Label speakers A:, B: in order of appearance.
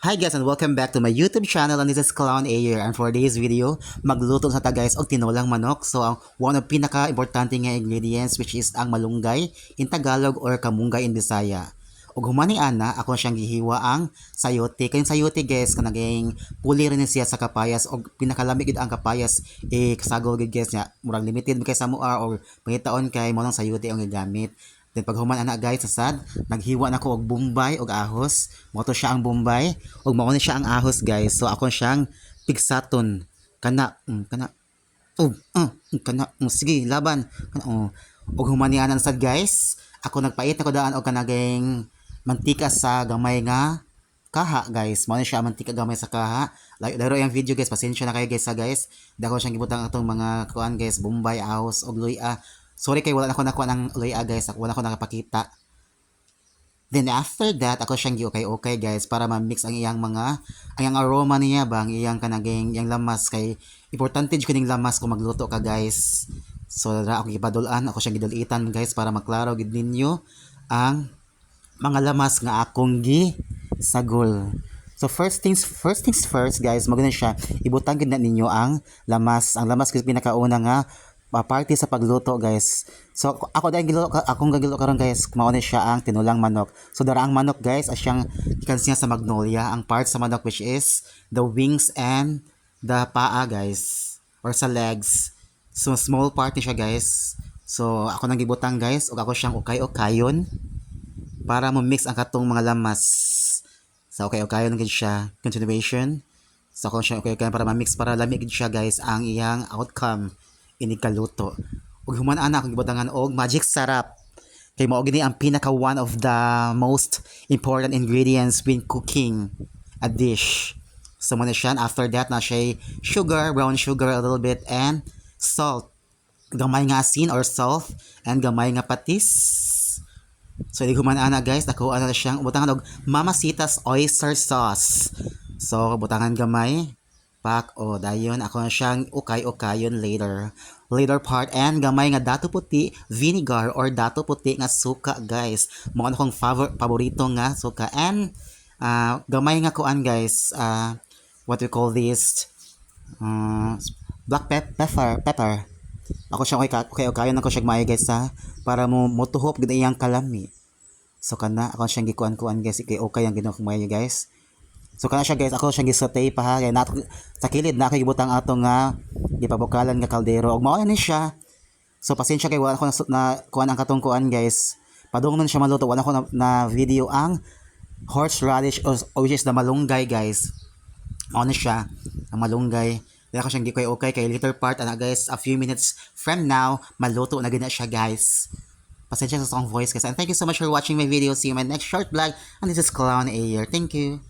A: Hi guys and welcome back to my YouTube channel, and this is Clown Ayer, and for today's video, magluto sa ta guys og tinolang manok. So ang one of pinaka-importante nga ingredients which is ang malunggay in Tagalog or kamunggay in Bisaya. Ug humani ana ako siyang gihiwa ang sayote. Kay sayote guys kanaging puli rin siya sa kapayas og pinakalamig gid ang kapayas kasagaw gid guys nya. Murag limited kay sa mua or pangitaon kay mo nang sayote ang gigamit. Then pag human ana guys sa sad, naghiwa na ko og bombay og ahos. Mo to siya ang bombay ug mao ni siya ang ahos guys. So ako siyang pigsaton. Kana sige laban. Ug human ni ana sad guys. Ako nagpait ako daan og kanaging mantika sa gamay nga kaha guys. Mao ni siya mantika gamay sa kaha. Daro yung video guys, pasensya na kayo guys sa guys. Dako siyang gibutang atong mga kuan guys, bombay, ahos og luya. Sorry kay wala na ako nakuha ng luya guys, wala ko nakapakita. Then after that, ako siyang gi-okay guys para ma-mix ang iyang mga ang aroma niya bang iyang kanaging iyang lamas kay importante jud kining lamas kung magluto ka guys. So ra ako gipadulan, ako siyang gidulitan guys para maklaro gid ninyo ang mga lamas nga akong sagol. So first things first guys, maguna siya ibutang gid na ninyo ang lamas. Ang lamas kasi pinakauna nga party sa pagluto guys. So ako dahil akong gagilo karon guys, mao ni siya ang tinulang manok. So dara ang manok guys as siyang ikan siya sa magnolia, ang part sa manok which is the wings and the paa guys or sa legs. So small part ni siya guys. So ako nang gibutang guys ug ako siyang ukay-ukayon para mo mix ang katong mga lamas. So ukay-ukayon gid siya. Continuation. So ako siyang ukay-ukayon para ma-mix para lamig gid siya guys ang iyang outcome inikaluto. Ug human ana akong gibutangan og magic sarap. Kay mao gini ang pinaka one of the most important ingredients when cooking a dish. So mo na siya, after that na siya sugar, brown sugar a little bit and salt. Gamay nga asin or salt and gamay nga patis. So di human ana guys, nakuha na siyang butangan og Mamacita's oyster sauce. So butangan gamay pak o dayon ako na siyang ukay-ukayon later part and gamay nga dato puti vinegar or dato puti nga suka guys. Mo ano kong paborito nga suka and gamay nga kuan guys, what we call this, black pepper. Ako siyang ukay-ukayon ako siya gamay guys para mo motuhop gid iyang kalami. So kana ako siyang gikuan guys, kay okay ang ginuha ko guys. So kana siya guys, ako siyang gisaute pa ha. Kaya nato sa kilid na kay gibutang ato nga gipabukalan nga kaldero. Ug mao ni siya. So pasensya kay wala ko na kuan ang katong kuan guys. Padungnon siya maluto. Wala ko na video ang horseradish or which is the malunggay guys. Mao ni siya ang malunggay. Kaya ko siyang gikoy-okay kay later part ana guys, a few minutes from now maluto na gina siya guys. Pasensya sa song voice guys. And thank you so much for watching my video. See you in my next short vlog. And this is Clown Ayer. Thank you.